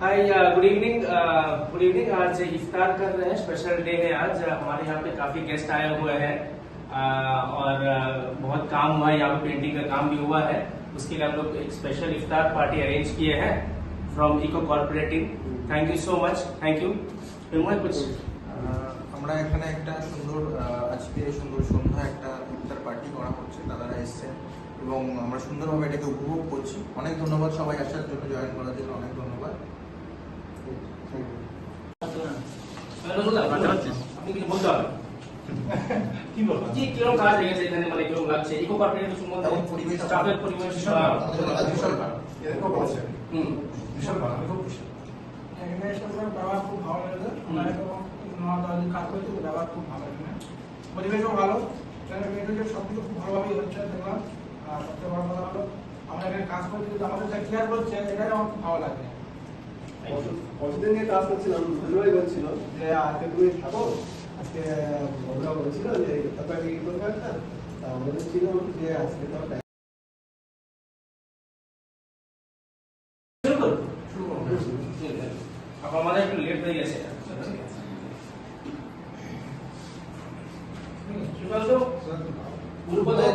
Hi good evening आज इफ्तार कर रहे हैं, स्पेशल डे है आज। हमारे यहाँ पे काफी गेस्ट आए हुए हैं और बहुत काम हुआ है, यहाँ पे पेंटिंग का काम भी हुआ है। उसके लिए हम लोग एक स्पेशल इफ्तार पार्टी अरेंज किए हैं from eco cooperative. Thank you so much, thank you. कुछ আমরা এখানে একটা সুন্দর আজকে সুন্দর সন্ধ্যা একটা ইফতার পার্টি করা হচ্ছে, দাদারা এসেছেন এবং আমরা সুন্দরভাবে এটাকে উপভোগ করছি। অনেক ধন্যবাদ সবাই আসার জন্য, জয়েন করার জন্য অনেক ধন্যবাদ। আপনি কিছু বলতে হবে কি বলবো জি কিরকম কাজ হয়ে গেছে এখানে, মানে কিরকম লাগছে ইকো কর্পোরেটিভ সম্বন্ধে? এবং পরিবেশ চাপের পরিবেশ বিশাল ভালো, এরকম বলছে বিশাল ভালো, খুব এখানে এসে ব্যবহার খুব ভালো লেগেছে। আমরা কাজ করছি, ব্যবহার খুব ভালো, এখানে পরিবেশও ভালো, সবকিছু খুব ভালোভাবেই হচ্ছে দেখলাম। আর সবচেয়ে বড় কথা হলো আমরা এখানে কাজ করছি, আমাদের যা কেয়ার করছে এটাই আমার খুব ভালো লাগে। কতদিন নিয়ে কাজ করছিলাম, ধন্যবাদ বলছিল যে আজকে তুমি থাকো, আজকে ওরা বলছিল যে তারপরে কি করবে একটা, তা আমাদের ছিল যে আজকে তো আমাদের একটু লেট হয়ে গেছে। কি বলতো